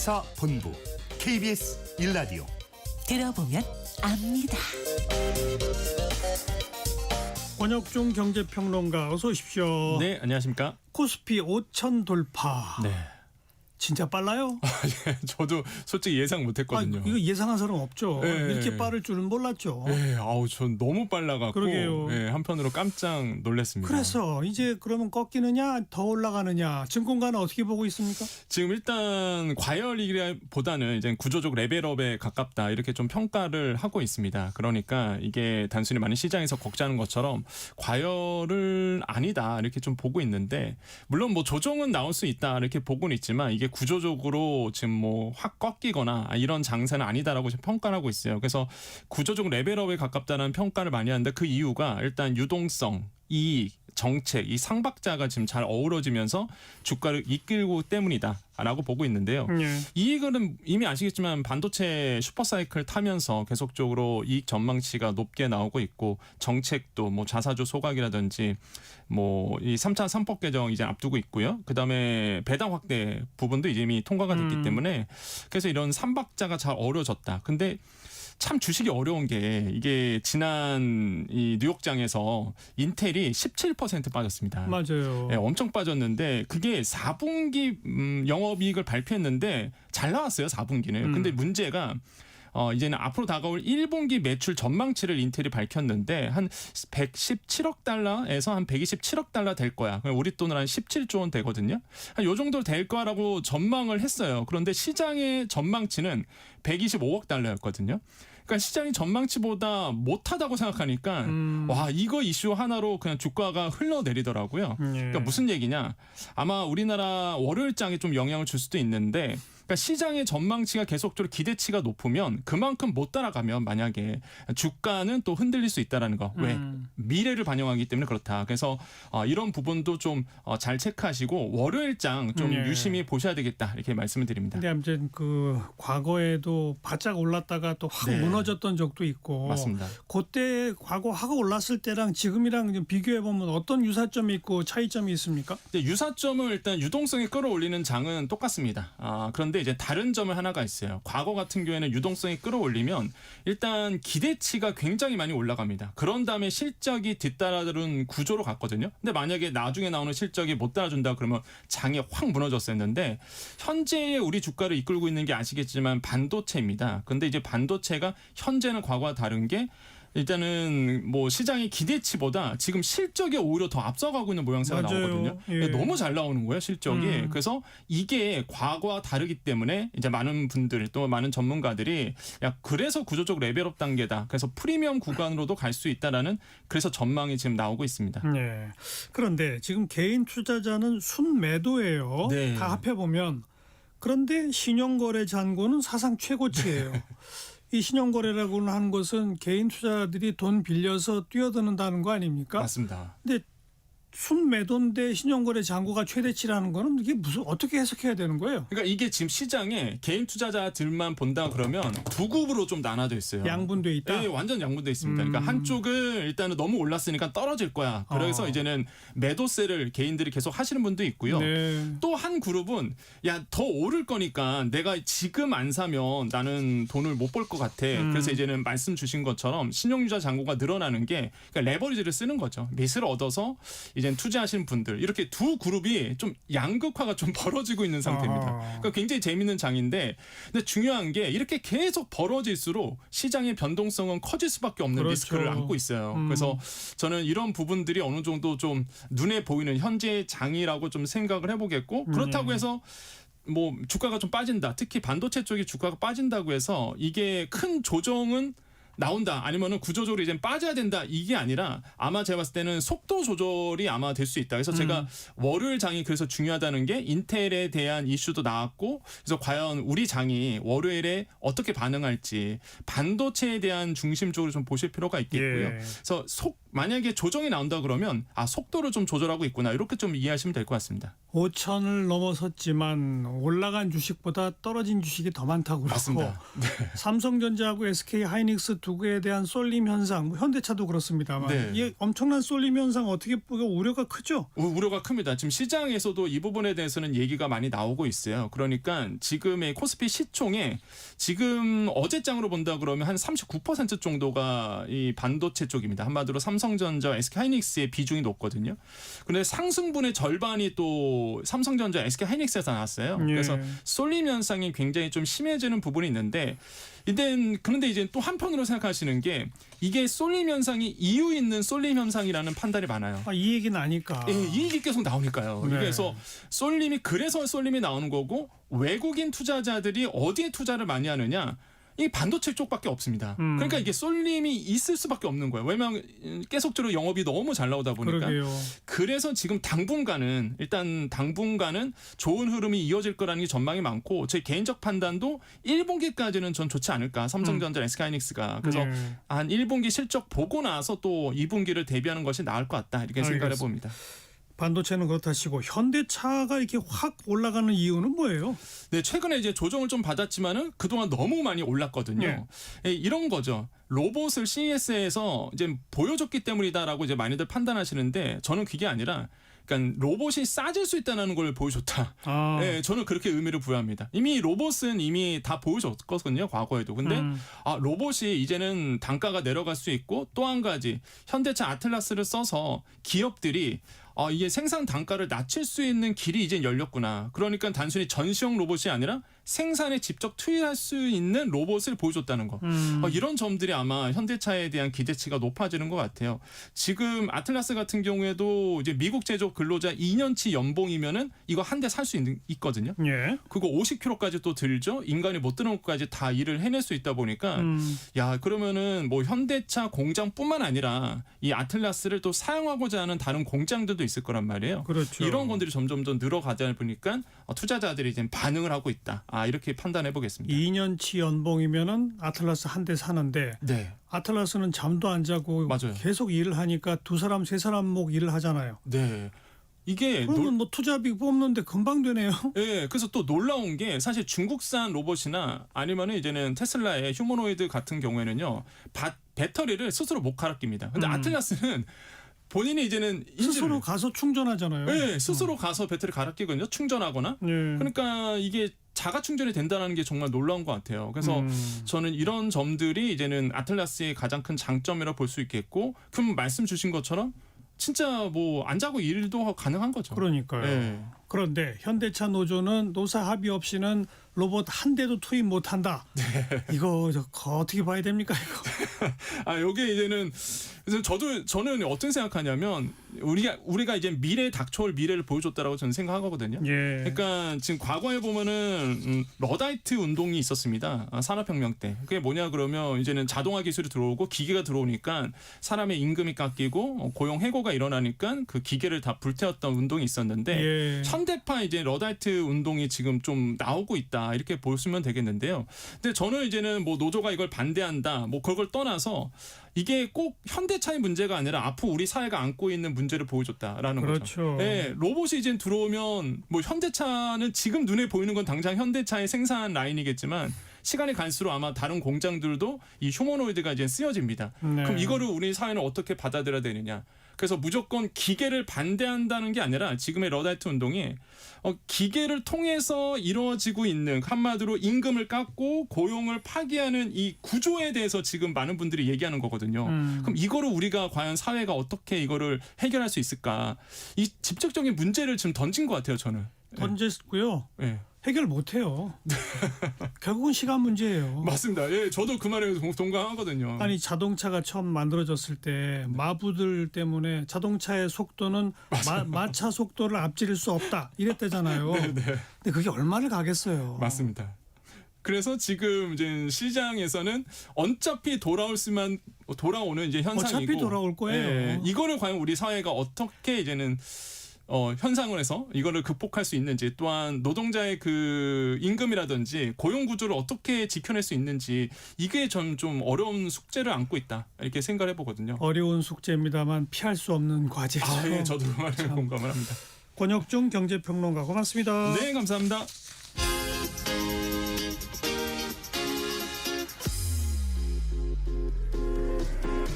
시사본부 KBS 1라디오 들어보면 압니다. 권혁중 경제평론가 어서 오십시오. 네, 안녕하십니까. 코스피 5천 돌파. 네. 진짜 빨라요? 예, 저도 솔직히 예상 못했거든요. 이거 예상한 사람 없죠. 네. 이렇게 빠를 줄은 몰랐죠. 네, 아우 전 너무 빨라갖고 그러게요. 네, 한편으로 깜짝 놀랐습니다. 그래서 이제 그러면 꺾이느냐 더 올라가느냐 증권가는 어떻게 보고 있습니까? 지금 일단 과열이보다는 이제 구조적 레벨업에 가깝다 이렇게 좀 평가를 하고 있습니다. 그러니까 이게 단순히 많은 시장에서 걱정하는 것처럼 과열은 아니다 이렇게 좀 보고 있는데 물론 뭐 조정은 나올 수 있다 이렇게 보고는 있지만 이게 구조적으로 지금 뭐 확 꺾이거나 이런 장세는 아니다라고 지금 평가를 하고 있어요. 그래서 구조적 레벨업에 가깝다는 평가를 많이 하는데 그 이유가 일단 유동성, 이익, 정책, 이 상박자가 지금 잘 어우러지면서 주가를 이끌고 때문이다라고 보고 있는데요. 이익은 이미 아시겠지만 반도체 슈퍼사이클 타면서 계속적으로 이익 전망치가 높게 나오고 있고 정책도 뭐 자사주 소각이라든지 뭐 이 3차 3법 개정 이제 앞두고 있고요. 그다음에 배당 확대 부분도 이미 통과가 됐기 때문에 그래서 이런 삼박자가 잘 어우러졌다. 근데 참 주식이 어려운 게 이게 지난 이 뉴욕장에서 인텔이 17% 빠졌습니다. 맞아요. 네, 엄청 빠졌는데 그게 4분기 영업이익을 발표했는데 잘 나왔어요. 4분기는. 근데 문제가 이제는 앞으로 다가올 1분기 매출 전망치를 인텔이 밝혔는데 한 117억 달러에서 한 127억 달러 될 거야. 우리 돈으로 한 17조 원 되거든요. 한 요 정도 될 거라고 전망을 했어요. 그런데 시장의 전망치는 125억 달러였거든요. 그러니까 시장이 전망치보다 못하다고 생각하니까 와 이거 이슈 하나로 그냥 주가가 흘러내리더라고요. 그러니까 무슨 얘기냐. 아마 우리나라 월요일장에 좀 영향을 줄 수도 있는데 그러니까 시장의 전망치가 계속적으로 기대치가 높으면 그만큼 못 따라가면 만약에 주가는 또 흔들릴 수 있다라는 거. 왜? 미래를 반영하기 때문에 그렇다. 그래서 이런 부분도 좀 잘 체크하시고 월요일장 좀 유심히 보셔야 되겠다 이렇게 말씀을 드립니다. 근데 아무튼 그 과거에도 바짝 올랐다가 또 확 무너졌던 적도 있고. 맞습니다. 그때 과거 확 올랐을 때랑 지금이랑 좀 비교해 보면 어떤 유사점이 있고 차이점이 있습니까? 유사점은 일단 유동성이 끌어올리는 장은 똑같습니다. 그런데 이제 다른 점을 하나가 있어요. 과거 같은 경우에는 유동성이 끌어올리면 일단 기대치가 굉장히 많이 올라갑니다. 그런 다음에 실적이 뒤따르는 구조로 갔거든요. 근데 만약에 나중에 나오는 실적이 못 따라준다 그러면 장이 확 무너졌었는데 현재의 우리 주가를 이끌고 있는 게 아시겠지만 반도체입니다. 그런데 이제 반도체가 현재는 과거와 다른 게 일단은 뭐 시장의 기대치보다 지금 실적이 오히려 더 앞서가고 있는 모양새가 맞아요. 나오거든요. 예. 너무 잘 나오는 거예요, 실적이. 그래서 이게 과거와 다르기 때문에 이제 많은 분들 또 많은 전문가들이 야 그래서 구조적 레벨업 단계다. 그래서 프리미엄 구간으로도 갈 수 있다라는 그래서 전망이 지금 나오고 있습니다. 네. 그런데 지금 개인 투자자는 순매도예요. 네. 다 합해보면. 그런데 신용거래 잔고는 사상 최고치예요. 이 신용거래라고는 하는 것은 개인 투자자들이 돈 빌려서 뛰어드는다는 거 아닙니까? 맞습니다. 근데 순매도인데 신용거래 잔고가 최대치라는 거는 이게 무슨 어떻게 해석해야 되는 거예요? 그러니까 이게 지금 시장에 개인 투자자들만 본다 그러면 두 grup으로 좀 나눠져 있어요. 양분돼 있다? 네, 완전 양분돼 있습니다. 그러니까 한쪽은 일단은 너무 올랐으니까 떨어질 거야. 그래서 이제는 매도세를 개인들이 계속 하시는 분도 있고요. 네. 또 한 그룹은 야, 더 오를 거니까 내가 지금 안 사면 나는 돈을 못 벌 것 같아. 그래서 이제는 말씀 주신 것처럼 신용유자 잔고가 늘어나는 게 그러니까 레버리지를 쓰는 거죠. 밑을 얻어서 이제 투자하시는 분들 이렇게 두 그룹이 좀 양극화가 좀 벌어지고 있는 상태입니다. 그러니까 굉장히 재밌는 장인데 근데 중요한 게 이렇게 계속 벌어질수록 시장의 변동성은 커질 수밖에 없는 그렇죠. 리스크를 안고 있어요. 그래서 저는 이런 부분들이 어느 정도 좀 눈에 보이는 현재의 장이라고 좀 생각을 해보겠고 그렇다고 해서 뭐 주가가 좀 빠진다. 특히 반도체 쪽이 주가가 빠진다고 해서 이게 큰 조정은 나온다 아니면은 구조적으로 이제 빠져야 된다 이게 아니라 아마 제가 봤을 때는 속도 조절이 아마 될 수 있다. 그래서 제가 월요일 장이 그래서 중요하다는 게 인텔에 대한 이슈도 나왔고 그래서 과연 우리 장이 월요일에 어떻게 반응할지 반도체에 대한 중심적으로 좀 보실 필요가 있겠고요. 예. 그래서 만약에 조정이 나온다 그러면 속도를 좀 조절하고 있구나 이렇게 좀 이해하시면 될 것 같습니다. 5천을 넘어섰지만 올라간 주식보다 떨어진 주식이 더 많다고 그러고 맞습니다. 네. 삼성전자하고 SK 하이닉스 두 개에 대한 쏠림 현상, 뭐 현대차도 그렇습니다만 네. 이 엄청난 쏠림 현상 어떻게 보면 우려가 크죠? 우려가 큽니다. 지금 시장에서도 이 부분에 대해서는 얘기가 많이 나오고 있어요. 그러니까 지금의 코스피 시총에 지금 어제장으로 본다 그러면 한 39% 정도가 이 반도체 쪽입니다. 한마디로 삼성전자, SK 하이닉스의 비중이 높거든요. 그런데 상승분의 절반이 또 삼성전자, SK 하이닉스에서 나왔어요. 예. 그래서 쏠림 현상이 굉장히 좀 심해지는 부분이 있는데 그런데 이제 또 한편으로 생각하시는 게 이게 쏠림 현상이 이유 있는 쏠림 현상이라는 판단이 많아요. 이 얘기는 아니까. 예, 이익이 계속 나오니까요. 네. 그래서 그래서 쏠림이 나오는 거고 외국인 투자자들이 어디에 투자를 많이 하느냐? 이 반도체 쪽밖에 없습니다. 그러니까 이게 쏠림이 있을 수밖에 없는 거예요. 왜냐하면 계속적으로 영업이 너무 잘 나오다 보니까. 그러게요. 그래서 지금 당분간은 좋은 흐름이 이어질 거라는 게 전망이 많고 제 개인적 판단도 1분기까지는 전 좋지 않을까. 삼성전자, SK하이닉스가. 그래서 네. 한 1분기 실적 보고 나서 또 2분기를 대비하는 것이 나을 것 같다. 이렇게 생각을 알겠습니다. 해봅니다. 반도체는 그렇다 치고 현대차가 이렇게 확 올라가는 이유는 뭐예요? 네, 최근에 이제 조정을 좀 받았지만은 그동안 너무 많이 올랐거든요. 네. 예, 이런 거죠. 로봇을 CES에서 이제 보여줬기 때문이다라고 이제 많이들 판단하시는데 저는 그게 아니라 그러니까 로봇이 싸질 수 있다는 걸 보여줬다. 네, 저는 그렇게 의미를 부여합니다. 이미 로봇은 이미 다 보여줬거든요. 과거에도. 근데 로봇이 이제는 단가가 내려갈 수 있고 또 한 가지 현대차 아틀라스를 써서 기업들이 이게 생산 단가를 낮출 수 있는 길이 이제 열렸구나. 그러니까 단순히 전시용 로봇이 아니라 생산에 직접 투입할 수 있는 로봇을 보여줬다는 거. 이런 점들이 아마 현대차에 대한 기대치가 높아지는 것 같아요. 지금 아틀라스 같은 경우에도 이제 미국 제조 근로자 2년치 연봉이면은 이거 한 대 살 수 있거든요. 예. 그거 50km까지 또 들죠. 인간이 못 드는 것까지 다 일을 해낼 수 있다 보니까 야 그러면은 뭐 현대차 공장뿐만 아니라 이 아틀라스를 또 사용하고자 하는 다른 공장들도 있을 거란 말이에요. 그렇죠. 이런 것들이 점점 더 늘어가다 보니까 투자자들이 이제 반응을 하고 있다. 이렇게 판단해 보겠습니다. 2년치 연봉이면은 아틀라스 한 대 사는데 네. 아틀라스는 잠도 안 자고 맞아요. 계속 일을 하니까 두 사람 세 사람 목 일을 하잖아요. 네. 이게 그러면 뭐 투자비 뽑는데 금방 되네요. 예, 그래서 또 놀라운 게 사실 중국산 로봇이나 아니면은 이제는 테슬라의 휴머노이드 같은 경우에는요. 배터리를 스스로 못 갈아 낍니다. 근데 아틀라스는 본인이 이제는 스스로 가서 충전하잖아요. 네, 스스로 가서 배터리 갈아 끼거든요. 충전하거나. 예. 그러니까 이게 자가 충전이 된다는 게 정말 놀라운 것 같아요. 그래서 저는 이런 점들이 이제는 아틀라스의 가장 큰 장점이라고 볼 수 있겠고, 그럼 말씀 주신 것처럼 진짜 뭐 안 자고 일도 가능한 거죠. 그러니까요. 네. 그런데 현대차 노조는 노사 합의 없이는 로봇 한 대도 투입 못한다. 네. 이거 어떻게 봐야 됩니까 이거? 여기 이제는 그래서 저는 어떤 생각하냐면 우리가 이제 닥쳐올 미래를 보여줬다라고 저는 생각하거든요. 예. 그러니까 지금 과거에 보면은 러다이트 운동이 있었습니다. 산업혁명 때. 그게 뭐냐 그러면 이제는 자동화 기술이 들어오고 기계가 들어오니까 사람의 임금이 깎이고 고용 해고가 일어나니까 그 기계를 다 불태웠던 운동이 있었는데 예. 현대파 이제 러다이트 운동이 지금 좀 나오고 있다 이렇게 보시면 되겠는데요. 근데 저는 이제는 뭐 노조가 이걸 반대한다 뭐 그걸 떠나서 이게 꼭 현대차의 문제가 아니라 앞으로 우리 사회가 안고 있는 문제를 보여줬다라는 그렇죠. 거죠. 네, 로봇이 이제 들어오면 뭐 현대차는 지금 눈에 보이는 건 당장 현대차의 생산 라인이겠지만 시간이 갈수록 아마 다른 공장들도 이 휴머노이드가 이제 쓰여집니다. 네. 그럼 이거를 우리 사회는 어떻게 받아들여야 되느냐? 그래서 무조건 기계를 반대한다는 게 아니라 지금의 러다이트 운동이 기계를 통해서 이루어지고 있는 한마디로 임금을 깎고 고용을 파기하는 이 구조에 대해서 지금 많은 분들이 얘기하는 거거든요. 그럼 이거를 우리가 과연 사회가 어떻게 이거를 해결할 수 있을까? 이 직접적인 문제를 지금 던진 것 같아요, 저는. 던졌고요. 네. 해결 못해요. 결국은 시간 문제예요. 맞습니다. 예, 저도 그 말에 동감하거든요. 아니 자동차가 처음 만들어졌을 때 마부들 때문에 자동차의 속도는 마차 속도를 앞지를 수 없다 이랬대잖아요. 근데 그게 얼마를 가겠어요. 맞습니다. 그래서 지금 이제 시장에서는 어차피 돌아오는 이제 현상이고 어차피 돌아올 거예요. 이거를 과연 우리 사회가 어떻게 이제는 현상을 해서 이거를 극복할 수 있는지, 또한 노동자의 그 임금이라든지 고용 구조를 어떻게 지켜낼 수 있는지, 이게 좀 어려운 숙제를 안고 있다 이렇게 생각을 해보거든요. 어려운 숙제입니다만 피할 수 없는 과제죠. 예, 저도 그 말에 공감을 합니다. 권혁중 경제평론가 고맙습니다. 네, 감사합니다.